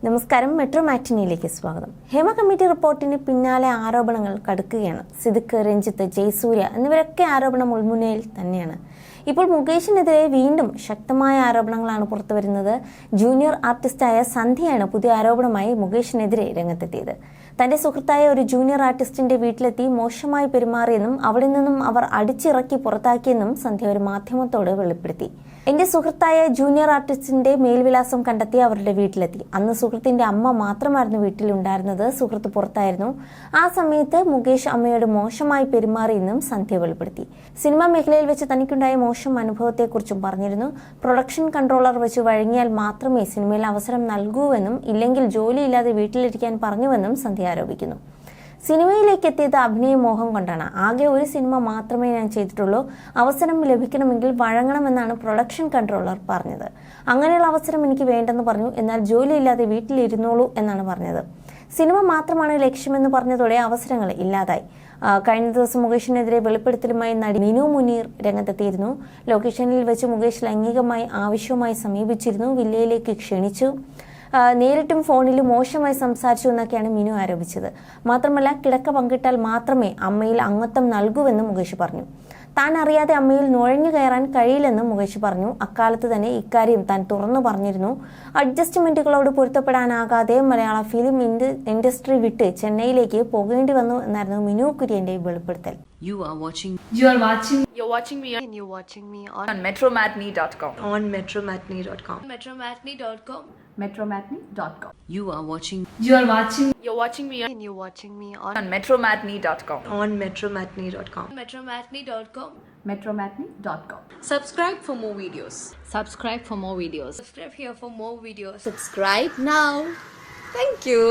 നമസ്കാരം, മെട്രോ മാറ്റിനിയിലേക്ക് സ്വാഗതം. ഹേമ കമ്മിറ്റി റിപ്പോർട്ടിന് പിന്നാലെ ആരോപണങ്ങൾ കടുക്കുകയാണ്. സിദ്ദിഖ്, രഞ്ജിത്ത്, ജയസൂര്യ എന്നിവരൊക്കെ ആരോപണ മുൾമുനയിൽ തന്നെയാണ്. ഇപ്പോൾ മുകേഷിനെതിരെ വീണ്ടും ശക്തമായ ആരോപണങ്ങളാണ് പുറത്തുവരുന്നത്. ജൂനിയർ ആർട്ടിസ്റ്റായ സന്ധ്യയാണ് പുതിയ ആരോപണമായി മുകേഷിനെതിരെ രംഗത്തെത്തിയത്. തന്റെ സുഹൃത്തായ ഒരു ജൂനിയർ ആർട്ടിസ്റ്റിന്റെ വീട്ടിലെത്തി മോശമായി പെരുമാറിയെന്നും അവിടെ നിന്നും അവർ അടിച്ചിറക്കി പുറത്താക്കിയെന്നും സന്ധ്യ ഒരു മാധ്യമത്തോട് വെളിപ്പെടുത്തി. എന്റെ സുഹൃത്തായ ജൂനിയർ ആർട്ടിസ്റ്റിന്റെ മേൽവിലാസം കണ്ടെത്തി അവരുടെ വീട്ടിലെത്തി. അന്ന് സുഹൃത്തിന്റെ അമ്മ മാത്രമായിരുന്നു വീട്ടിലുണ്ടായിരുന്നത്. സുഹൃത്ത് പുറത്തായിരുന്നു. ആ സമയത്ത് മുകേഷ് അമ്മയോട് മോശമായി പെരുമാറിയെന്നും സന്ധ്യ വെളിപ്പെടുത്തി. സിനിമാ മേഖലയിൽ വെച്ച് തനിക്കുണ്ടായ മോശം അനുഭവത്തെക്കുറിച്ചും പറഞ്ഞിരുന്നു. പ്രൊഡക്ഷൻ കൺട്രോളർ വെച്ച് വഴങ്ങിയാൽ മാത്രമേ സിനിമയിൽ അവസരം നൽകൂവെന്നും ഇല്ലെങ്കിൽ ജോലിയില്ലാതെ വീട്ടിലിരിക്കാൻ പറഞ്ഞുവെന്നും സന്ധ്യ ആരോപിക്കുന്നു. സിനിമയിലേക്ക് എത്തിയത് അഭിനയമോഹം കൊണ്ടാണ്. ആകെ ഒരു സിനിമ മാത്രമേ ഞാൻ ചെയ്തിട്ടുള്ളൂ. അവസരം ലഭിക്കണമെങ്കിൽ വഴങ്ങണമെന്നാണ് പ്രൊഡക്ഷൻ കൺട്രോളർ പറഞ്ഞത്. അങ്ങനെയുള്ള അവസരം എനിക്ക് വേണ്ടെന്ന് പറഞ്ഞു. എന്നാൽ ജോലിയില്ലാതെ വീട്ടിലിരുന്നോളൂ എന്നാണ് പറഞ്ഞത്. സിനിമ മാത്രമാണ് ലക്ഷ്യമെന്ന് പറഞ്ഞതോടെ അവസരങ്ങൾ ഇല്ലാതായി. കഴിഞ്ഞ ദിവസം മുകേഷിനെതിരെ വെളിപ്പെടുത്തലുമായി നടി മിനു മുനീർ രംഗത്തെത്തിയിരുന്നു. ലൊക്കേഷനിൽ വെച്ച് മുകേഷ് ലൈംഗികമായി ആവശ്യവുമായി സമീപിച്ചിരുന്നു. വില്ലയിലേക്ക് ക്ഷണിച്ചു. നേരിട്ടും ഫോണിലും മോശമായി സംസാരിച്ചു എന്നൊക്കെയാണ് മിനു ആരോപിച്ചത്. മാത്രമല്ല, കിടക്ക പങ്കിട്ടാൽ മാത്രമേ അമ്മയിൽ അംഗത്വം നൽകൂവെന്നും മുകേഷ് പറഞ്ഞു. താൻ അറിയാതെ അമ്മയിൽ നുഴഞ്ഞു കയറാൻ കഴിയില്ലെന്നും മുകേഷ് പറഞ്ഞു. അക്കാലത്ത് തന്നെ ഇക്കാര്യം താൻ തുറന്നു പറഞ്ഞിരുന്നു. അഡ്ജസ്റ്റ്മെന്റുകളോട് പൊരുത്തപ്പെടാനാകാതെ മലയാള ഫിലിം ഇൻഡസ്ട്രി വിട്ട് ചെന്നൈയിലേക്ക് പോകേണ്ടി വന്നു എന്നായിരുന്നു മിനു കുര്യന്റെ വെളിപ്പെടുത്തൽ. You're watching me and you're watching me on metromatney.com. on metromatney.com. metromatney.com. metromatney.com. You're watching me and you're watching me on metromatney.com. on metromatney.com. metromatney.com. metromatney.com. Subscribe for more videos. Subscribe for more videos. Subscribe here for more videos. Subscribe now. Thank you.